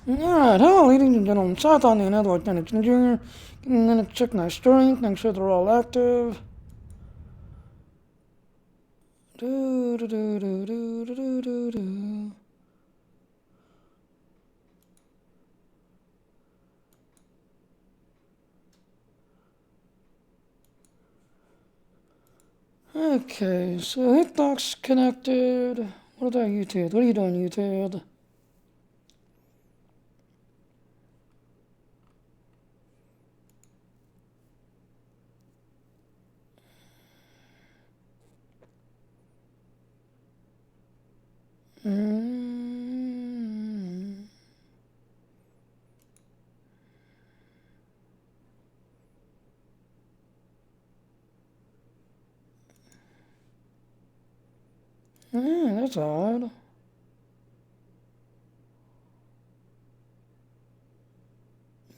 Alright, hello ladies and gentlemen, South on the network, Lieutenant Jr. Getting in to check my strength, make sure they're all active. Do do do do do do do do. Okay, so hitbox connected. What about YouTube? What are you doing, YouTube? That's odd.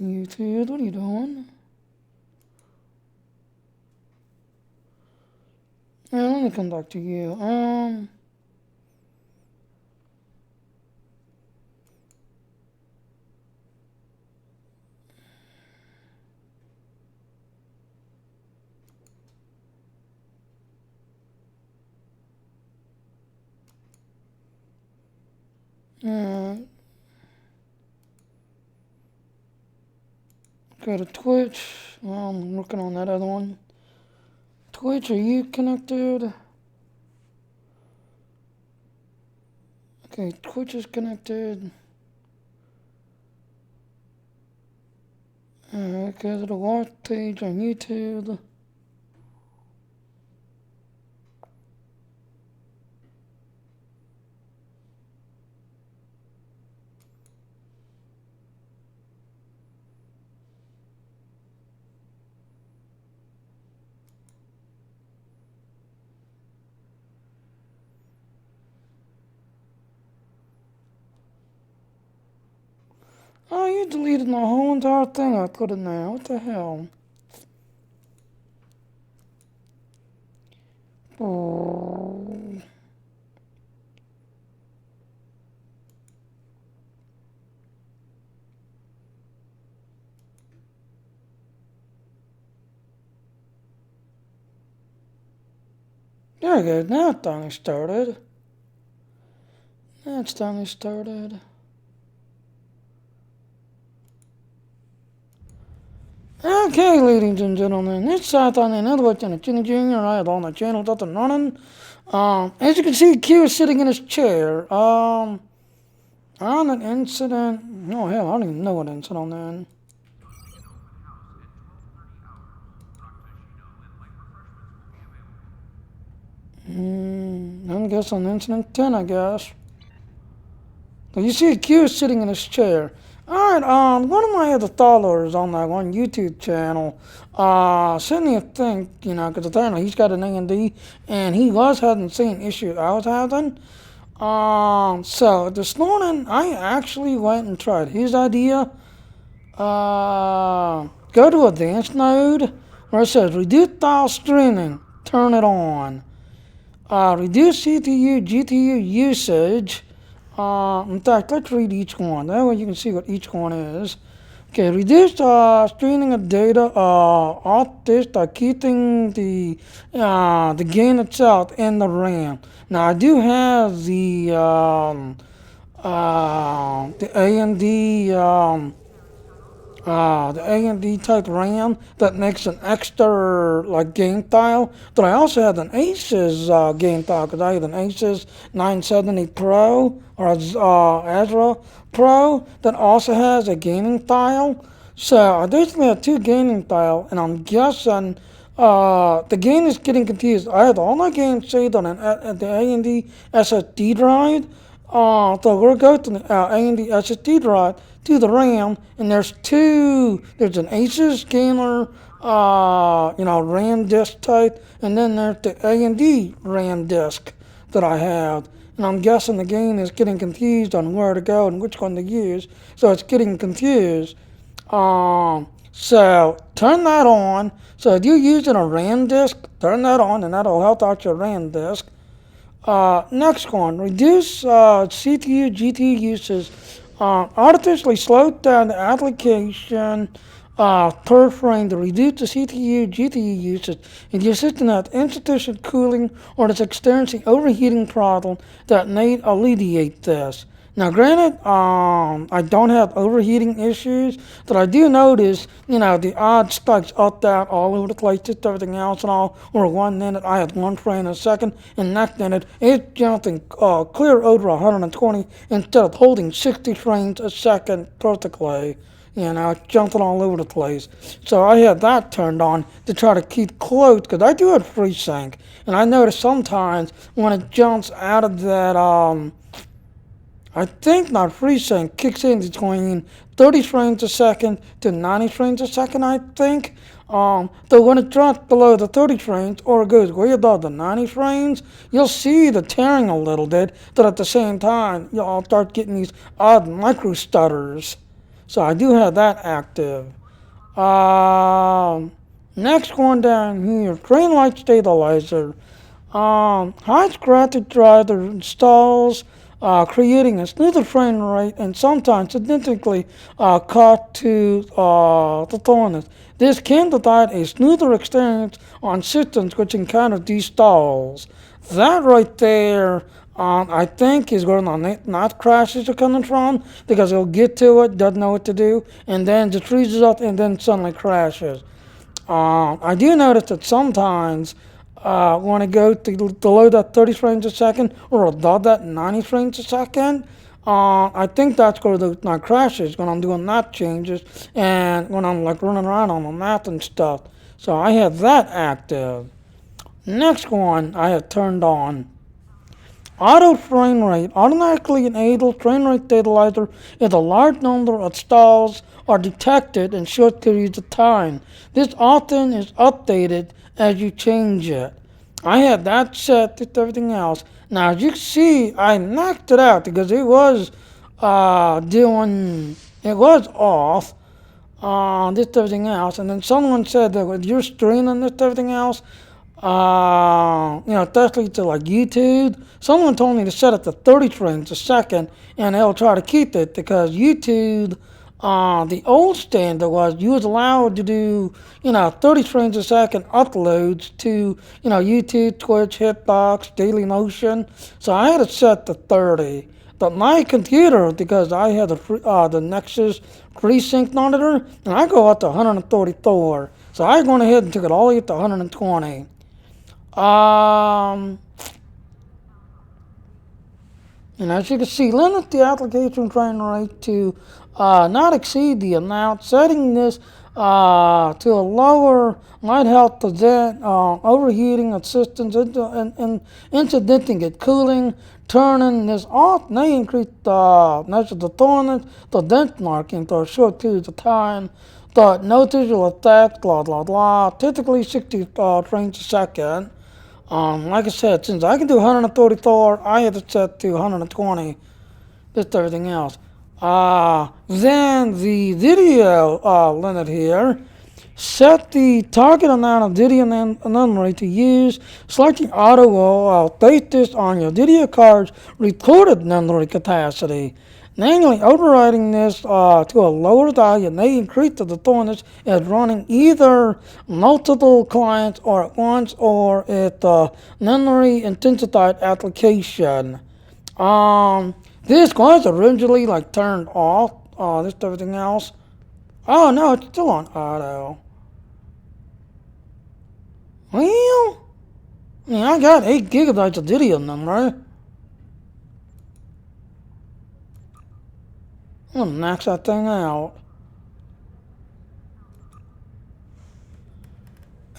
YouTube, what are you doing? Yeah, let me come back to you. Go to Twitch. Well, I'm working on that other one. Twitch, are you connected? Okay, Twitch is connected. Alright, go to the watch page on YouTube. Oh, you deleted my whole entire thing I put in there. What the hell? Oh. There we go. Now it's finally started. Now it's finally started. Okay, ladies and gentlemen, it's South on the network, and Lieutenant Jr. I have on the channel up and running. As you can see, Q is sitting in his chair. On an incident. Oh, hell, I don't even know what incident then. I'm guessing incident 10, I guess. So you see, Q is sitting in his chair. Alright, one of my other followers on that one YouTube channel, sent me a thing, you know, because apparently he's got an A&D, and he was having the same issue I was having. So this morning, I actually went and tried his idea. Go to advanced mode, where it says reduce file streaming, turn it on. Reduce CPU, GPU usage. In fact, let's read each one. That way you can see what each one is. Okay, reduce streaming of data off disk by keeping the gain itself in the RAM. Now I do have the A&D type RAM that makes an extra like game file, but I also have an Asus game file because I have an Asus 970 Pro or Azra Pro that also has a gaming file. So I basically have two gaming files, and I'm guessing the game is getting confused. I have all my games saved on the A&D SSD drive. So we'll go to the A&D SSD drive to the RAM, and there's an Asus Gamer, RAM disk type, and then there's the A&D RAM disk that I have. And I'm guessing the game is getting confused on where to go and which one to use, so it's getting confused. So turn that on. So if you're using a RAM disk, turn that on, and that'll help out your RAM disk. Next one, reduce CPU, GPU usage artificially slowed down the application third frame to reduce the CPU GPU usage if your system has insufficient cooling or is experiencing overheating problem that may alleviate this. Now, granted, I don't have overheating issues, but I do notice, the odd spikes up, down, all over the place, just everything else and all. Or 1 minute I had 1 frame a second, and next minute it's jumping clear over 120 instead of holding 60 frames a second perfectly. It's jumping all over the place. So I had that turned on to try to keep close, because I do have FreeSync, and I notice sometimes when it jumps out of that, I think my FreeSync kicks in between 30 frames a second to 90 frames a second, I think. So when it drops below the 30 frames or it goes way above the 90 frames, you'll see the tearing a little bit, but at the same time, you'll start getting these odd micro stutters. So I do have that active. Next one down here, train light stabilizer. High graphic driver installs, creating a smoother frame rate and sometimes significantly cut to the tolerance. This can provide a smoother experience on systems which encounter these stalls. That right there, I think is where the not crashes are coming from, because it'll get to it, doesn't know what to do, and then just freezes up and then suddenly crashes. I do notice that sometimes when I go to below that 30 frames a second or above that 90 frames a second, I think that's where my crashes when I'm doing map changes and when I'm like running around on the map and stuff. So I have that active. Next one I have turned on. Auto frame rate automatically enables frame rate stabilizer if a large number of stalls are detected in short periods of time. This often is updated as you change it. I had that set to everything else. Now, as you can see, I knocked it out because it was it was off. This everything else, and then someone said that with your stream and this everything else, especially to like YouTube, someone told me to set it to 30 frames a second, and they'll try to keep it because YouTube, the old standard was you was allowed to do, 30 frames a second uploads to, YouTube, Twitch, Hitbox, Dailymotion. So I had it set to 30. But my computer, because I had the Nexus FreeSync monitor, and I go up to 134. So I went ahead and took it all the way up to 120. And as you can see, limit the application frame rate to not exceed the amount. Setting this to a lower might help prevent overheating of systems and incidenting at cooling. Turning this off may increase the measure the tolerance, the benchmarking for a short period of time. But no visual effect, blah blah blah. Typically 60 frames a second. Like I said, since I can do 134, I had it set to 120. Just everything else. Then the video limit here. Set the target amount of video memory to use. Selecting auto will base this on your video card's recorded memory capacity. Manually overriding this to a lower value may increase the tolerance as running either multiple clients or at once or at memory intensified application. This was originally like turned off. This everything else. Oh no, it's still on auto. Well, I got 8 gigabytes of video memory. I'm gonna max that thing out.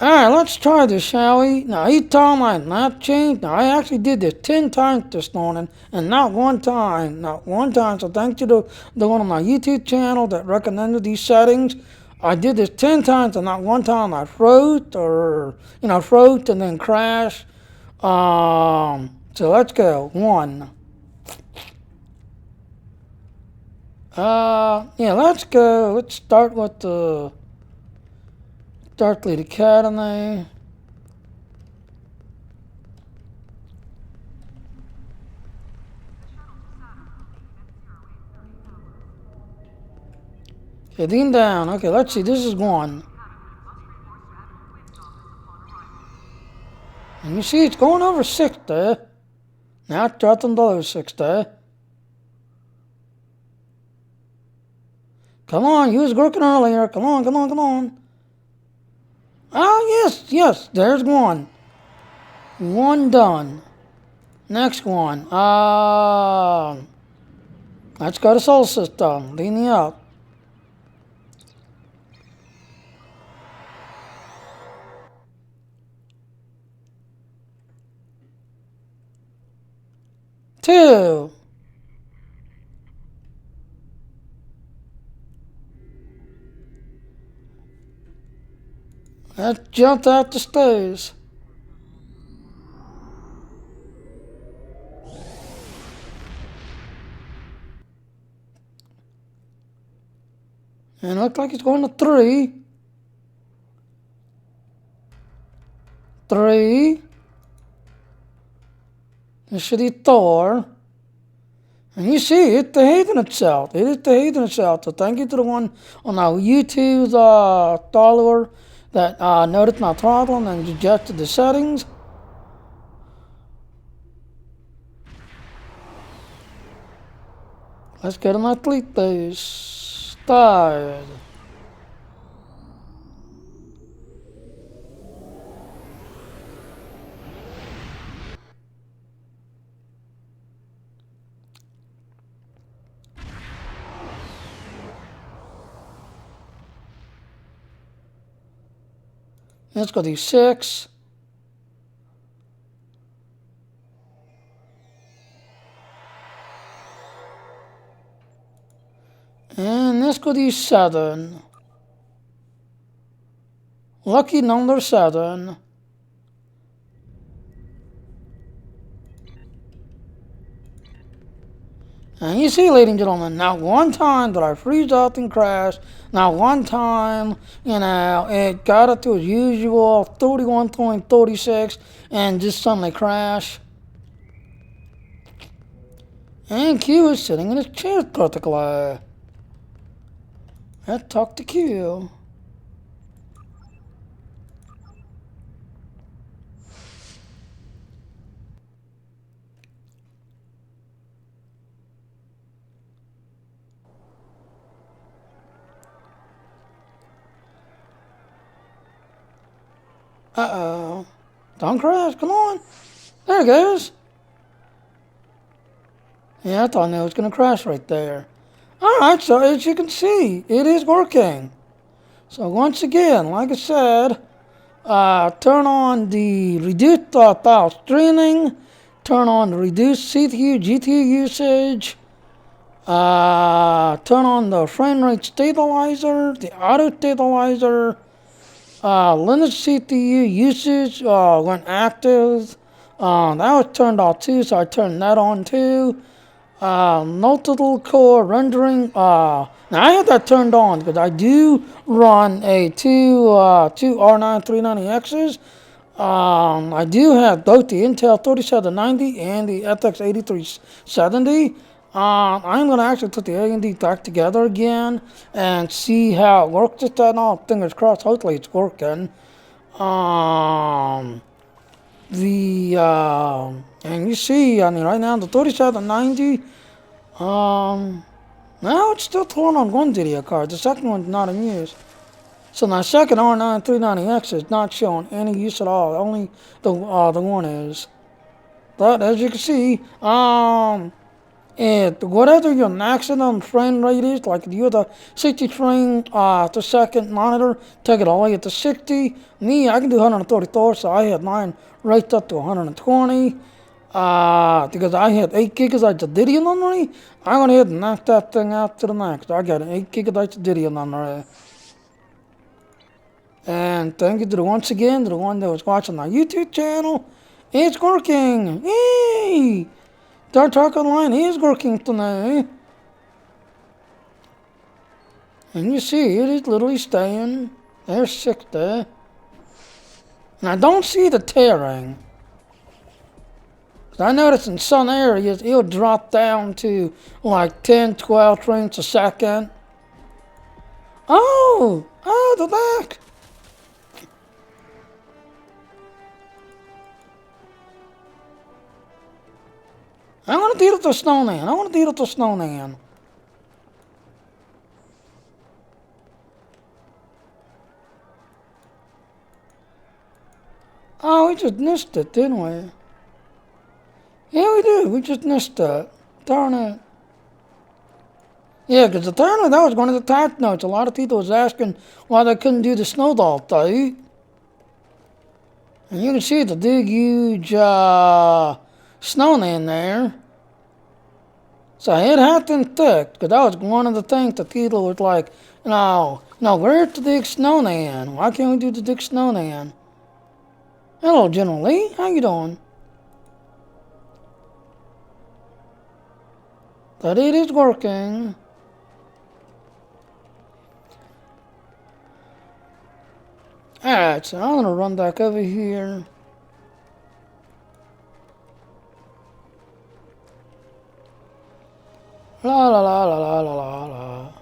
Alright, let's try this, shall we? Now, each time I not changed. Now, I actually did this 10 times this morning, and not one time. Not one time. So, thanks to the one on my YouTube channel that recommended these settings. I did this 10 times, and not one time I froze froze and then crashed. So, let's go. 1. Let's go. Let's start with the Starfleet Academy. Heading down. Okay, let's see. This is 1. And you see it's going over 60. Now it's dropping below 60. Come on, you was working earlier. Come on, come on, come on. Oh, yes, yes, there's 1. 1 done. Next one. Let's go to Solar System. Lean me up. Two. That jumped out the stairs. And it looks like it's going to 3. 3. This should be 4. And you see, it's behaving itself. It is behaving itself. So thank you to the one on our YouTube's follower that noticed my problem and adjusted the settings. Let's get on my fleet base. Start. Let's go to 6. And let's go to 7. Lucky number 7. And you see, ladies and gentlemen, not one time did I freeze out and crash. Not one time, it got up to its usual 31.36 and just suddenly crash. And Q is sitting in his chair practically. Let's talk to Q. Uh-oh. Don't crash, come on. There it goes. Yeah, I thought it was going to crash right there. Alright, so as you can see, it is working. So once again, like I said, turn on the reduced file streaming, turn on the reduced CPU, GPU usage, turn on the frame rate stabilizer, the auto stabilizer, Linux CPU usage when active. That was turned off too, so I turned that on too. Multiple core rendering. Now I have that turned on because I do run a two R9 390Xs. I do have both the Intel 3790 and the FX 8370. I'm going to actually put the AMD back together again and see how it works this time. All fingers crossed, hopefully it's working. And you see, I mean, right now the 3790, now it's still torn on one video card. The second one's not in use. So my second R9 390X is not showing any use at all. Only the one is. But as you can see, whatever your maximum frame rate is, like if you have a 60 frame per second monitor, take it all the way up to 60. Me, I can do 134, so I had mine raised up to 120. Because I had 8 gigabytes of video memory, I went ahead and knocked that thing out to the max. I got an 8 gigabytes of video memory. And thank you to once again to the one that was watching my YouTube channel. It's working! Yay! Star Trek Online is working tonight. And you see, it is literally staying. There's 60. And I don't see the tearing. I noticed in some areas it'll drop down to like 10, 12 frames a second. Oh! Oh, they're back! I want to deal with the snowman. I want to deal with the snowman. Oh, we just missed it, didn't we? Yeah, we did. We just missed it. Darn it. Yeah, because apparently that was one of the task notes. A lot of people was asking why they couldn't do the Snowball Fight. And you can see the big, huge snowman there. So it happened thick, because that was one of the things that people was like, where's the big snowman? Why can't we do the big snowman? Hello, General Lee. How you doing? But it is working. Alright, so I'm going to run back over here. La la la la la la la la.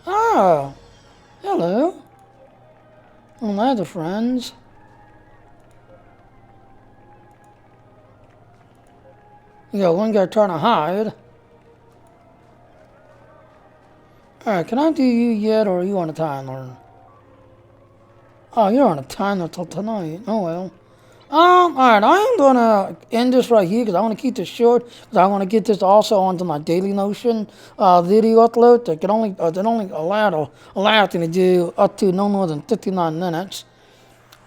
Ah, hello. Well, they're the friends. You got one guy trying to hide. Alright, can I do you yet, or are you on a timer? Oh, you're on a timer till tonight. Oh well. Alright, I am gonna end this right here because I want to keep this short. Because I want to get this also onto my Daily Notion video upload. That only allow me to do up to no more than 59 minutes.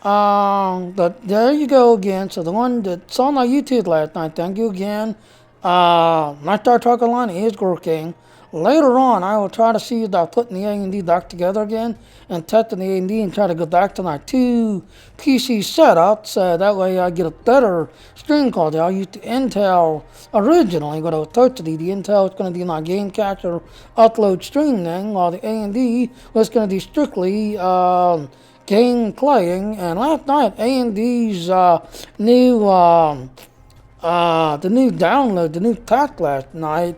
But there you go again. So the one that saw my YouTube last night, thank you again. My Star Trek line is working. Later on, I will try to see about putting the A&D back together again and testing the A&D and try to go back to my 2 PC setup, so that way I get a better stream quality. I used the Intel originally, but I was totally the Intel is going to be my game capture upload stream thing, while the A&D was going to be strictly game playing. And last night, A&D's new the new download, the new pack last night.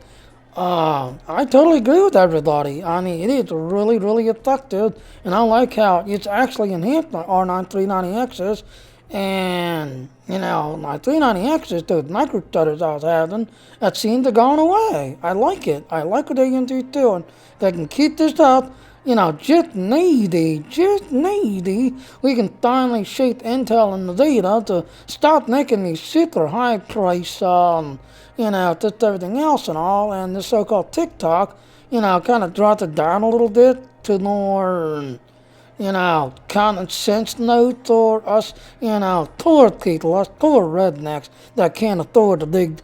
I totally agree with everybody. I mean, it is really, really effective, and I like how it's actually enhanced my R9 390Xs, and, my 390Xs, those micro stutters I was having, that seemed to gone away. I like it. I like what they can do doing. They can keep this up, just needy, we can finally shake Intel and the data to stop making these super high price, just everything else and all, and the so-called TikTok, kind of dropped it down a little bit to more, common sense note, or us, poor people, us poor rednecks that can't afford the big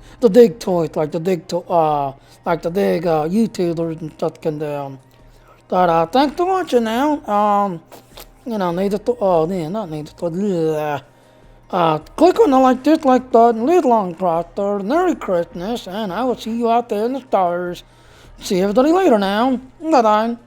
toys like the big YouTubers and stuff can do. But thanks for watching now. Click on the dislike button, live long, prosper, Merry Christmas, and I will see you out there in the stars. See everybody later now. Bye-bye.